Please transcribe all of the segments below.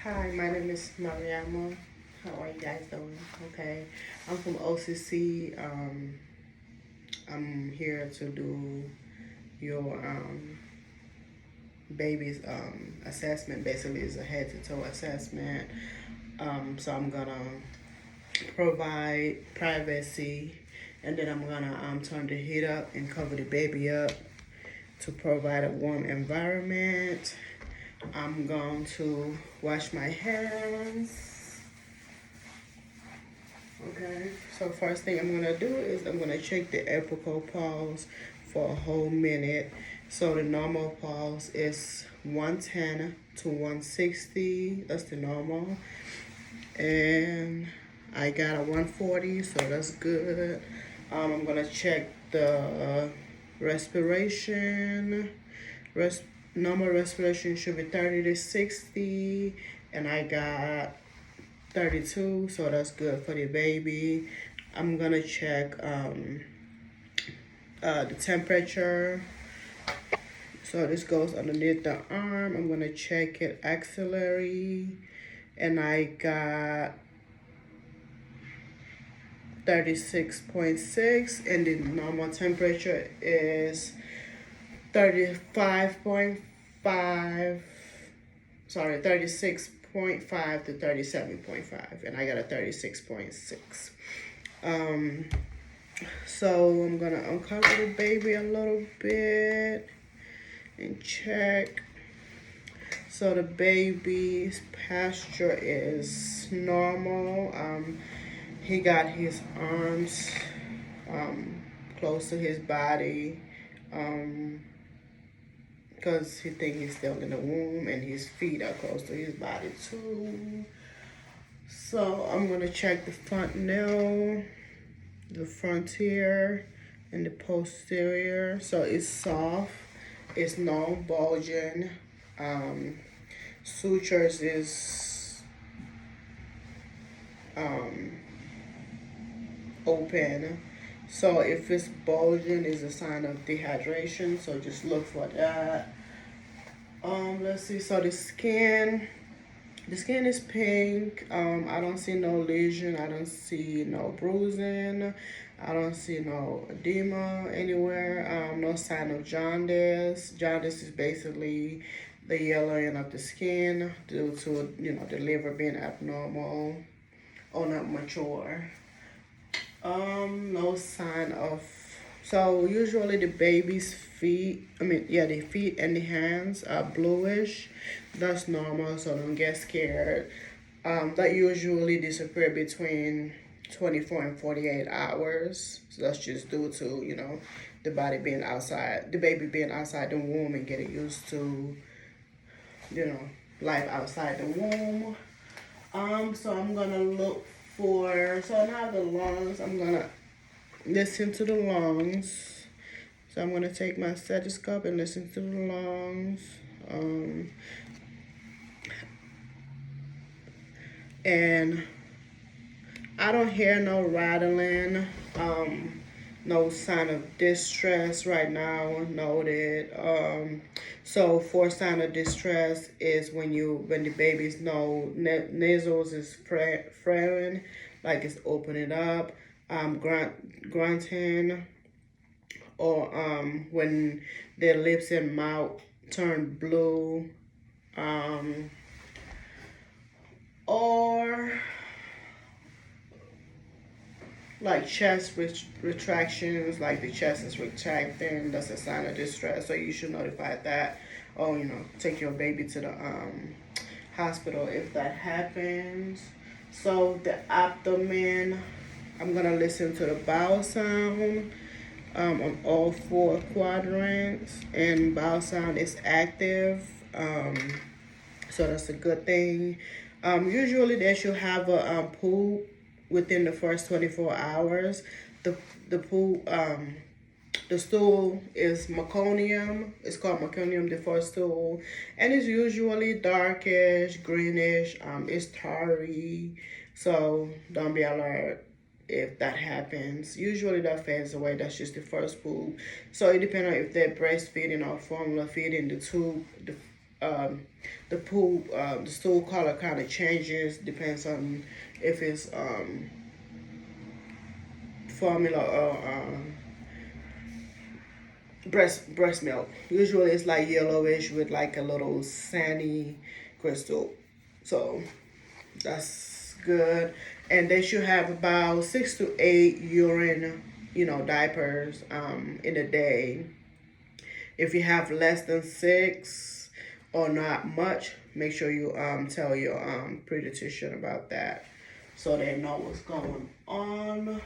Hi, my name is Mariama. How are you guys doing? Okay, I'm from OCC. I'm here to do your baby's assessment. Basically, it's a head to toe assessment. So I'm gonna provide privacy, and then I'm gonna turn the heat up and cover the baby up to provide a warm environment. I'm going to wash my hands. Okay, so first thing I'm gonna do is I'm gonna check the apical pulse for a whole minute. So the normal pulse is 110 to 160. That's the normal. And I got a 140, so that's good. I'm gonna check the respiration. Res- Normal respiration should be 30 to 60, and I got 32, so that's good for the baby. I'm gonna check the temperature. So this goes underneath the arm. I'm gonna check it axillary, and I got 36.6, and the normal temperature is 35.5. Sorry, 36.5 to 37.5, and I got a 36.6. So I'm gonna uncover the baby a little bit and check. So the baby's posture is normal. He got his arms close to his body because he think he's still in the womb, and his feet are close to his body too. So I'm gonna check the front nail, the frontier, and the posterior. So it's soft, it's non bulging. Sutures is um, open. So if it's bulging, is a sign of dehydration. So just look for that. Let's see. So the skin is pink. I don't see no lesion. I don't see no bruising. I don't see no edema anywhere. No sign of jaundice. Jaundice is basically the yellowing of the skin due to the liver being abnormal or not mature. No sign of. So usually the baby's feet, the feet and the hands are bluish. That's normal, so don't get scared. That usually disappear between 24 and 48 hours. So that's just due to, the body being outside, the baby being outside the womb and getting used to, you know, life outside the womb. So I'm gonna look for, so now the lungs, I'm gonna listen to the lungs. So I'm gonna take my stethoscope and listen to the lungs. And I don't hear no rattling, no sign of distress right now noted. So for sign of distress is when the baby's nasals is fraying, like it's opening up, grunting, or when their lips and mouth turn blue, or like chest retractions, like the chest is retracting. That's a sign of distress, so you should notify that, or take your baby to the hospital if that happens. So the abdomen, I'm gonna listen to the bowel sound on all four quadrants, and bowel sound is active. So that's a good thing. Usually they should have a pool within the first 24 hours. The the pool the stool is meconium. It's called meconium, the first stool, and it's usually darkish, greenish. It's tarry, so don't be alarmed if that happens. Usually that fades away. That's just the first pool. So it depends on if they're breastfeeding or formula feeding. The tube, the poop, the stool color kind of changes, depends on if it's formula or breast milk. Usually it's like yellowish with like a little sandy crystal. So that's good. And they should have about 6 to 8 urine, diapers in a day. If you have less than 6 or not much, make sure you tell your pediatrician about that so they know what's going on.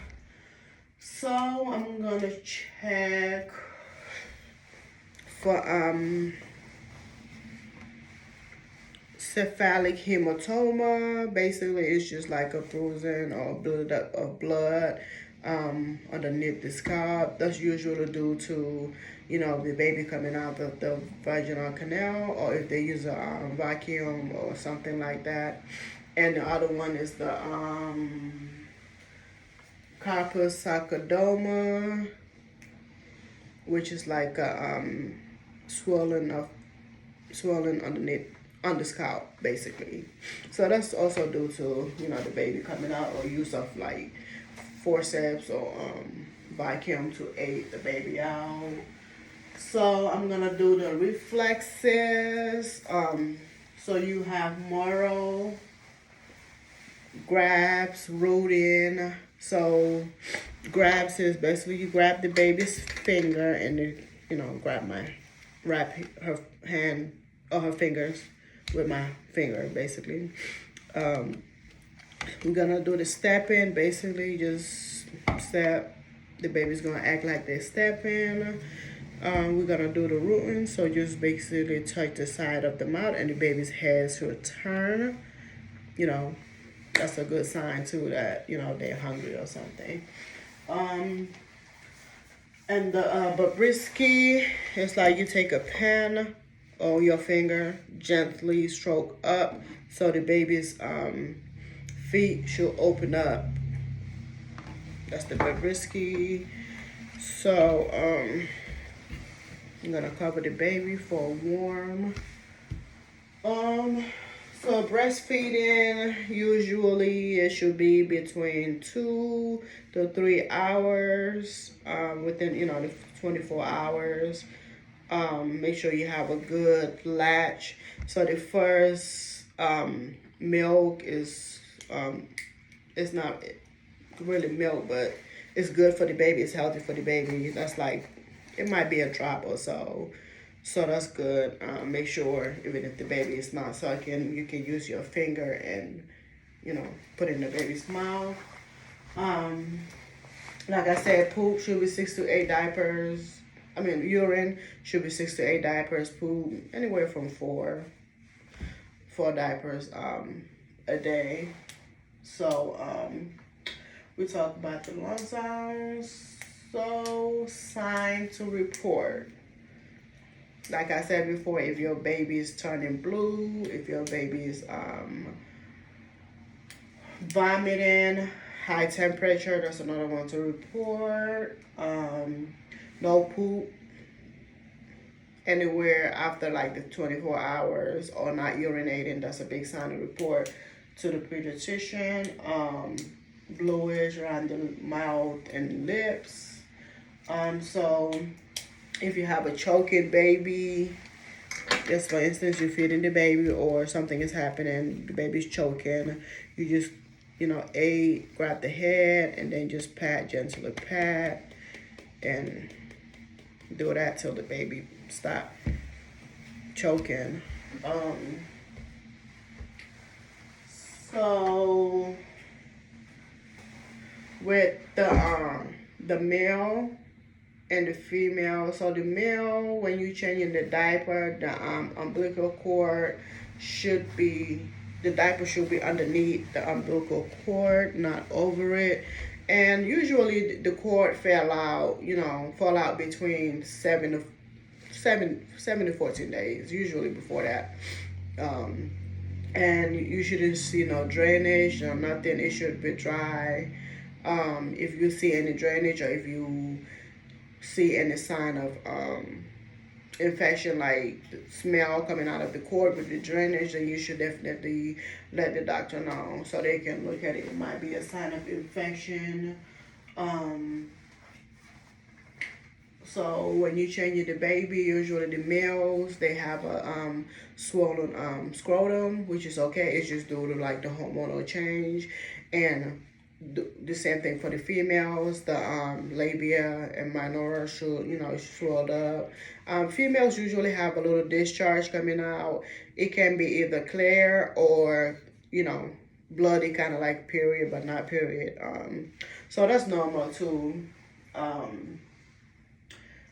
So I'm gonna check for cephalic hematoma. Basically, it's just like a bruising or buildup of blood underneath the scalp. That's usually due to, the baby coming out of the vaginal canal, or if they use a vacuum or something like that. And the other one is the corpus sarcodoma, which is like a swelling underneath on the scalp, basically. So that's also due to the baby coming out, or use of like forceps or vacuum to aid the baby out. So I'm gonna do the reflexes. So you have Moro, grabs, rooting. So grabs is basically you grab the baby's finger and wrap her hand or her fingers with my finger, basically. I'm gonna do the stepping. Basically, just step. The baby's gonna act like they're stepping. We're gonna do the rooting. So just basically touch the side of the mouth, and the baby's head should turn. That's a good sign too that they're hungry or something. And the Bobrisky, it's like you take a pen or your finger, gently stroke up so the baby's feet should open up. That's the Bobrisky. So I'm gonna cover the baby for warm. So breastfeeding, usually it should be between 2 to 3 hours within the 24 hours. Make sure you have a good latch. So the first milk is it's not really milk, but it's good for the baby. It's healthy for the baby. That's like, it might be a drop or so. So that's good. Make sure, even if the baby is not sucking, you can use your finger and, put it in the baby's mouth. Like I said, poop should be 6 to 8 diapers. Urine should be 6 to 8 diapers. Poop, anywhere from four diapers a day. So we talked about the lung sounds. So sign to report. Like I said before, if your baby is turning blue, if your baby is vomiting, high temperature, that's another one to report. No poop anywhere after like the 24 hours, or not urinating, that's a big sign to report to the pediatrician. Bluish around the mouth and lips. So if you have a choking baby, just for instance, you're feeding the baby or something is happening, the baby's choking, you just, grab the head and then just gently pat, and do that till the baby stop choking. So with the male and the female. So the male, when you changing the diaper, the umbilical cord the diaper should be underneath the umbilical cord, not over it. And usually the cord fall out between 7 to 14 days, usually before that. And you shouldn't see no drainage or nothing. It should be dry. If you see any drainage, or if you see any sign of infection, like smell coming out of the cord with the drainage, then you should definitely let the doctor know so they can look at it. It might be a sign of infection. Um, so when you change the baby, usually the males, they have a swollen scrotum, which is okay. It's just due to like the hormonal change, and the same thing for the females. The labia and minora should, swelled up. Females usually have a little discharge coming out. It can be either clear or, bloody, kind of like period, but not period. So that's normal too. Um,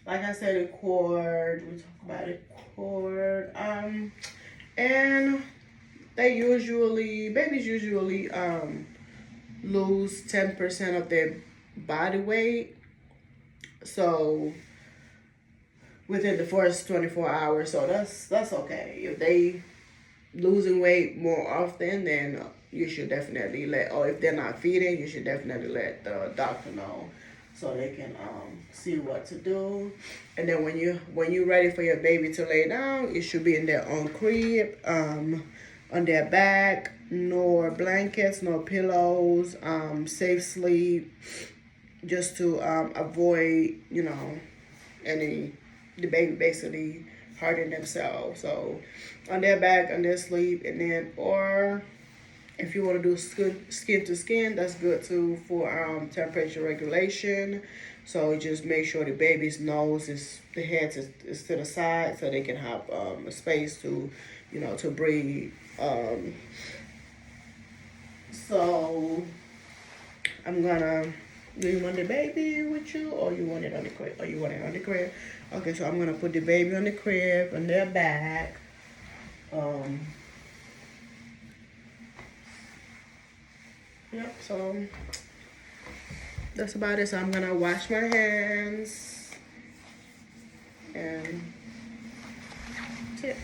like I said, the cord. We talk about the cord. And babies usually lose 10% of their body weight. So within the first 24 hours, so that's okay. If they losing weight more often, then you should definitely or if they're not feeding, you should definitely let the doctor know so they can see what to do. And then when you're ready for your baby to lay down, it should be in their own crib, on their back, no blankets, no pillows, safe sleep, just to avoid, the baby basically hurting themselves. So on their back, on their sleep, and then, or if you want to do skin to skin, that's good too for temperature regulation. So just make sure the baby's nose the head is to the side so they can have a space to, to breathe. So I'm gonna. Do you want the baby with you, or you want it on the crib? Or you want it on the crib? Okay, so I'm gonna put the baby on the crib on their back. Yep. So that's about it. So I'm gonna wash my hands and tip.